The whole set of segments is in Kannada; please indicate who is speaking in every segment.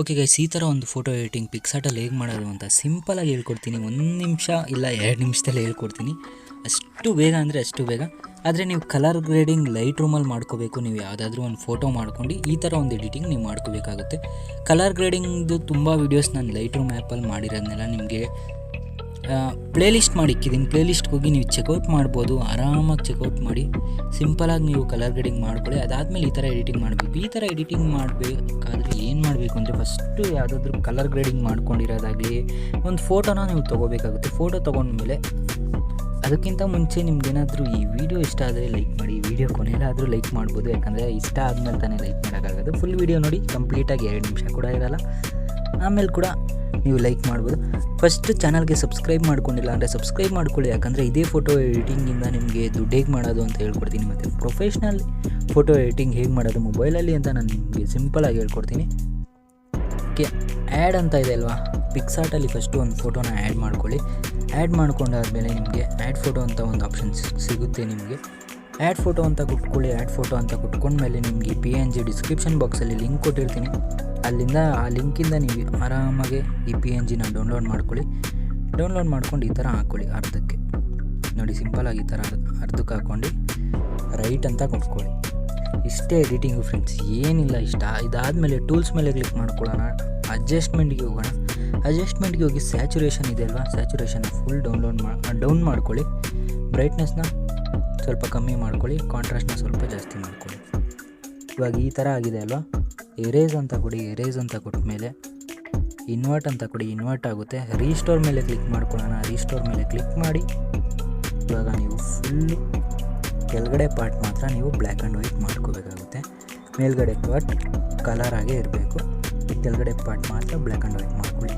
Speaker 1: ಓಕೆ ಗೈಸ್, ಈ ಥರ ಒಂದು ಫೋಟೋ ಎಡಿಟಿಂಗ್ ಪಿಕ್ಸಾರ್ಟಲ್ಲಿ ಹೇಗೆ ಮಾಡೋದು ಅಂತ ಸಿಂಪಲಾಗಿ ಹೇಳ್ಕೊಡ್ತೀನಿ. 1 ನಿಮಿಷ ಇಲ್ಲ 2 ನಿಮಿಷದಲ್ಲಿ ಹೇಳ್ಕೊಡ್ತೀನಿ. ಅಷ್ಟು ಬೇಗ ಅಂದರೆ ಅಷ್ಟು ಬೇಗ. ಆದರೆ ನೀವು ಕಲರ್ ಗ್ರೇಡಿಂಗ್ ಲೈಟ್ ರೂಮಲ್ಲಿ ಮಾಡ್ಕೋಬೇಕು. ನೀವು ಯಾವುದಾದ್ರೂ ಒಂದು ಫೋಟೋ ಮಾಡ್ಕೊಂಡು ಈ ಥರ ಒಂದು ಎಡಿಟಿಂಗ್ ನೀವು ಮಾಡ್ಕೋಬೇಕಾಗುತ್ತೆ. ಕಲರ್ ಗ್ರೇಡಿಂಗ್ದು ತುಂಬ ವೀಡಿಯೋಸ್ ನಾನು ಲೈಟ್ ರೂಮ್ ಆ್ಯಪಲ್ಲಿ ಮಾಡಿರೋದನ್ನೆಲ್ಲ ನಿಮಗೆ ಪ್ಲೇಲಿಸ್ಟ್ ಮಾಡಿ ಇಕ್ಕಿದ್ದೀನಿ. ಪ್ಲೇಲಿಸ್ಟ್ಗೆ ಹೋಗಿ ನೀವು ಚೆಕ್ಔಟ್ ಮಾಡ್ಬೋದು. ಆರಾಮಾಗಿ ಚೆಕ್ಔಟ್ ಮಾಡಿ ಸಿಂಪಲಾಗಿ ನೀವು ಕಲರ್ ಗ್ರೇಡಿಂಗ್ ಮಾಡ್ಕೊಳ್ಳಿ. ಅದಾದಮೇಲೆ ಈ ಥರ ಎಡಿಟಿಂಗ್ ಮಾಡಬೇಕು. ಈ ಥರ ಎಡಿಟಿಂಗ್ ಮಾಡಬೇಕಾದ್ರೆ ಏನು ಮಾಡಬೇಕು ಅಂದರೆ ಫಸ್ಟು ಯಾವುದಾದ್ರೂ ಕಲರ್ ಗ್ರೇಡಿಂಗ್ ಮಾಡ್ಕೊಂಡಿರೋದಾಗಲಿ ಒಂದು ಫೋಟೋನ ನೀವು ತೊಗೋಬೇಕಾಗುತ್ತೆ. ಫೋಟೋ ತೊಗೊಂಡ್ಮೇಲೆ ಅದಕ್ಕಿಂತ ಮುಂಚೆ ನಿಮ್ಗೇನಾದರೂ ಈ ವಿಡಿಯೋ ಇಷ್ಟ ಆದರೆ ಲೈಕ್ ಮಾಡಿ. ಈ ವಿಡಿಯೋ ಕೊನೆಯಲ್ಲಾದರೂ ಲೈಕ್ ಮಾಡ್ಬೋದು, ಯಾಕಂದರೆ ಇಷ್ಟ ಆದಮೇಲೆ ತಾನೇ ಲೈಕ್ ಮಾಡೋಕ್ಕಾಗೋದು. ಫುಲ್ ವಿಡಿಯೋ ನೋಡಿ, ಕಂಪ್ಲೀಟಾಗಿ 2 ನಿಮಿಷ ಕೂಡ ಇರೋಲ್ಲ. ಆಮೇಲೆ ಕೂಡ ನೀವು ಲೈಕ್ ಮಾಡ್ಬೋದು. ಫಸ್ಟ್ ಚಾನಲ್ಗೆ ಸಬ್ಸ್ಕ್ರೈಬ್ ಮಾಡ್ಕೊಂಡಿಲ್ಲ ಅಂದರೆ ಸಬ್ಸ್ಕ್ರೈಬ್ ಮಾಡ್ಕೊಳ್ಳಿ, ಯಾಕಂದರೆ ಇದೇ ಫೋಟೋ ಎಡಿಟಿಂಗಿಂದ ನಿಮಗೆ ದುಡ್ಡು ಹೇಗೆ ಮಾಡೋದು ಅಂತ ಹೇಳ್ಕೊಡ್ತೀನಿ. ಮತ್ತು ಪ್ರೊಫೆಷ್ನಲ್ ಫೋಟೋ ಎಡಿಟಿಂಗ್ ಹೇಗೆ ಮಾಡೋದು ಮೊಬೈಲಲ್ಲಿ ಅಂತ ನಾನು ನಿಮಗೆ ಸಿಂಪಲಾಗಿ ಹೇಳ್ಕೊಡ್ತೀನಿ. ಓಕೆ, ಆ್ಯಡ್ ಅಂತ ಇದೆ ಅಲ್ವಾ, ಪಿಕ್ಸಾರ್ಟಲ್ಲಿ ಫಸ್ಟು ಒಂದು ಫೋಟೋನ ಆ್ಯಡ್ ಮಾಡ್ಕೊಳ್ಳಿ. ಆ್ಯಡ್ ಮಾಡ್ಕೊಂಡಾದ್ಮೇಲೆ ನಿಮಗೆ ಆ್ಯಡ್ ಫೋಟೋ ಅಂತ ಒಂದು ಆಪ್ಷನ್ ಸಿಗುತ್ತೆ. ನಿಮಗೆ ಆ್ಯಡ್ ಫೋಟೋ ಅಂತ ಕೊಟ್ಕೊಳ್ಳಿ. ಆ್ಯಡ್ ಫೋಟೋ ಅಂತ ಕೊಟ್ಕೊಂಡ್ಮೇಲೆ ನಿಮಗೆ PNG ಡಿಸ್ಕ್ರಿಪ್ಷನ್ ಬಾಕ್ಸಲ್ಲಿ ಲಿಂಕ್ ಕೊಟ್ಟಿರ್ತೀನಿ. ಅಲ್ಲಿಂದ ಆ ಲಿಂಕಿಂದ ನೀವು ಆರಾಮಾಗಿ ಈ PNGನ ಡೌನ್ಲೋಡ್ ಮಾಡ್ಕೊಳ್ಳಿ. ಡೌನ್ಲೋಡ್ ಮಾಡ್ಕೊಂಡು ಈ ಥರ ಹಾಕ್ಕೊಳ್ಳಿ. ಅರ್ಧಕ್ಕೆ ನೋಡಿ, ಸಿಂಪಲಾಗಿ ಈ ಥರ ಅರ್ಧಕ್ಕೆ ಹಾಕ್ಕೊಂಡು ರೈಟ್ ಅಂತ ಕೊಟ್ಕೊಳ್ಳಿ. ಇಷ್ಟೇ ಎಡಿಟಿಂಗು ಫ್ರೆಂಡ್ಸ್, ಏನಿಲ್ಲ ಇಷ್ಟ. ಇದಾದಮೇಲೆ ಟೂಲ್ಸ್ ಮೇಲೆ ಕ್ಲಿಕ್ ಮಾಡ್ಕೊಳ್ಳೋಣ. ಅಡ್ಜಸ್ಟ್ಮೆಂಟ್ಗೆ ಹೋಗೋಣ. ಅಡ್ಜಸ್ಟ್ಮೆಂಟ್ಗೆ ಹೋಗಿ ಸ್ಯಾಚುರೇಷನ್ ಇದೆ ಅಲ್ವಾ, ಸ್ಯಾಚುರೇಷನ್ನ ಫುಲ್ ಡೌನ್ ಮಾಡ್ಕೊಳ್ಳಿ. ಬ್ರೈಟ್ನೆಸ್ನ ಸ್ವಲ್ಪ ಕಮ್ಮಿ ಮಾಡ್ಕೊಳ್ಳಿ. ಕಾಂಟ್ರಾಸ್ಟ್ನ ಸ್ವಲ್ಪ ಜಾಸ್ತಿ ಮಾಡ್ಕೊಳ್ಳಿ. ಇವಾಗ ಈ ಥರ ಆಗಿದೆ ಅಲ್ವಾ. ಎರೇಸ್ ಅಂತ ಕೊಡಿ. ಎರೇಸ್ ಅಂತ ಕೊಟ್ಟ ಮೇಲೆ ಇನ್ವರ್ಟ್ ಅಂತ ಕೊಡಿ. ಇನ್ವರ್ಟ್ ಆಗುತ್ತೆ. ರೀಸ್ಟೋರ್ ಮೇಲೆ ಕ್ಲಿಕ್ ಮಾಡ್ಕೊಳ್ಳೋಣ. ರೀಸ್ಟೋರ್ ಮೇಲೆ ಕ್ಲಿಕ್ ಮಾಡಿ ಇವಾಗ ನೀವು ಫುಲ್ಲು ಕೆಳಗಡೆ ಪಾರ್ಟ್ ಮಾತ್ರ ನೀವು ಬ್ಲ್ಯಾಕ್ ಆ್ಯಂಡ್ ವೈಟ್ ಮಾಡ್ಕೋಬೇಕಾಗುತ್ತೆ. ಮೇಲ್ಗಡೆ ಪಾರ್ಟ್ ಕಲರ್ ಆಗೇ ಇರಬೇಕು. ಕೆಳಗಡೆ ಪಾರ್ಟ್ ಮಾತ್ರ ಬ್ಲ್ಯಾಕ್ ಆ್ಯಂಡ್ ವೈಟ್ ಮಾಡ್ಕೊಳ್ಳಿ.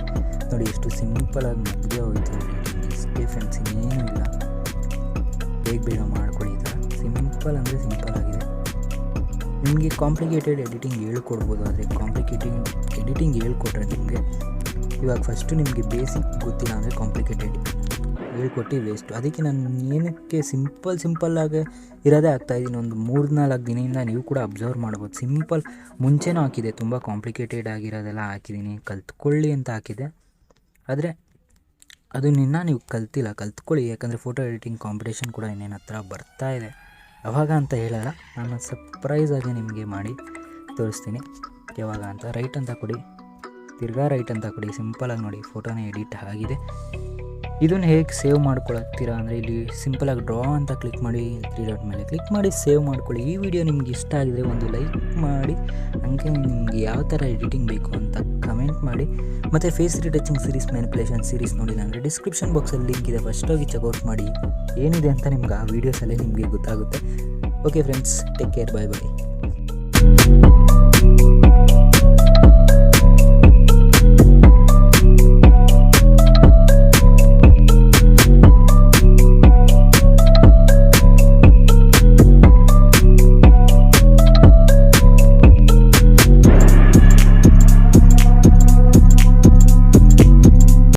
Speaker 1: ನೋಡಿ, ಎಷ್ಟು ಸಿಂಪಲಾಗಿ ಮುಗ್ದೇ ಹೋಯ್ತು. ಇಷ್ಟೇ ಫ್ರೆಂಡ್ಸ್, ಇನ್ನೇನು ಇಲ್ಲ. ಬೇಗ ಮಾಡ್ಕೊಳ್ಳಿ. ಈ ಥರ ಸಿಂಪಲ್ ಅಂದರೆ ಸಿಂಪಲ್ ಆಗಿದೆ. ನಿಮಗೆ ಕಾಂಪ್ಲಿಕೇಟೆಡ್ ಎಡಿಟಿಂಗ್ ಹೇಳ್ಕೊಡ್ಬೋದು, ಆದರೆ ಕಾಂಪ್ಲಿಕೇಟೆಡ್ ಎಡಿಟಿಂಗ್ ಹೇಳ್ಕೊಟ್ರೆ ನಿಮಗೆ ಇವಾಗ ಫಸ್ಟು ನಿಮಗೆ ಬೇಸಿಕ್ ಗೊತ್ತಿಲ್ಲ ಅಂದರೆ ಕಾಂಪ್ಲಿಕೇಟೆಡ್ ಹೇಳ್ಕೊಟ್ಟು ವೇಸ್ಟು. ಅದಕ್ಕೆ ನಾನು ಏನಕ್ಕೆ ಸಿಂಪಲ್ಲಾಗಿ ಇರೋದೇ ಆಗ್ತಾಯಿದ್ದೀನಿ. ಒಂದು 3-4 ದಿನದಿಂದ ನೀವು ಕೂಡ ಅಬ್ಸರ್ವ್ ಮಾಡ್ಬೋದು. ಸಿಂಪಲ್ ಮುಂಚೆನೂ ಹಾಕಿದೆ, ತುಂಬ ಕಾಂಪ್ಲಿಕೇಟೆಡ್ ಆಗಿರೋದೆಲ್ಲ ಹಾಕಿದ್ದೀನಿ. ಕಲ್ತ್ಕೊಳ್ಳಿ ಅಂತ ಹಾಕಿದೆ, ಆದರೆ ಅದನ್ನ ನೀವು ಕಲ್ತ್ಕೊಳ್ಳಿ. ಯಾಕಂದರೆ ಫೋಟೋ ಎಡಿಟಿಂಗ್ ಕಾಂಪಿಟೇಷನ್ ಕೂಡ ಇನ್ನೇನು ಹತ್ರ ಬರ್ತಾ ಇದೆ. ಯಾವಾಗ ಅಂತ ಹೇಳಲ್ಲ, ನಾನು ಸರ್ಪ್ರೈಸಾಗಿ ನಿಮಗೆ ಮಾಡಿ ತೋರಿಸ್ತೀನಿ ಯಾವಾಗ ಅಂತ. ರೈಟ್ ಅಂತ ಕೊಡಿ, ತಿರ್ಗಾ ರೈಟ್ ಅಂತ ಕೊಡಿ. ಸಿಂಪಲಾಗಿ ನೋಡಿ, ಫೋಟೋನ ಎಡಿಟ್ ಆಗಿದೆ. ಇದನ್ನು ಹೇಗೆ ಸೇವ್ ಮಾಡ್ಕೊಳತ್ತೀರಾ ಅಂದರೆ ಇಲ್ಲಿ ಸಿಂಪಲಾಗಿ ಡ್ರಾ ಅಂತ ಕ್ಲಿಕ್ ಮಾಡಿ, 3 ಡಾಟ್ ಮೇಲೆ ಕ್ಲಿಕ್ ಮಾಡಿ ಸೇವ್ ಮಾಡ್ಕೊಳ್ಳಿ. ಈ ವಿಡಿಯೋ ನಿಮ್ಗೆ ಇಷ್ಟ ಆಗಿದರೆ ಒಂದು ಲೈಕ್ ಮಾಡಿ, ಹಂಗೆ ನಿಮಗೆ ಯಾವ ಥರ ಎಡಿಟಿಂಗ್ ಬೇಕು ಅಂತ ಕಮೆಂಟ್ ಮಾಡಿ. ಮತ್ತು face retouching series, manipulation series ನೋಡಿಲ್ಲ ಅಂದರೆ ಡಿಸ್ಕ್ರಿಪ್ಷನ್ ಬಾಕ್ಸಲ್ಲಿ ಲಿಂಕ್ ಇದೆ, ಫಸ್ಟೋಗಿ ಚೆಕ್ಔಟ್ ಮಾಡಿ. ಏನಿದೆ ಅಂತ ನಿಮ್ಗೆ ಆ ವೀಡಿಯೋಸಲ್ಲೇ ನಿಮಗೆ ಗೊತ್ತಾಗುತ್ತೆ. ಓಕೆ ಫ್ರೆಂಡ್ಸ್, ಟೇಕ್ ಕೇರ್, ಬಾಯ್ ಬಾಯ್.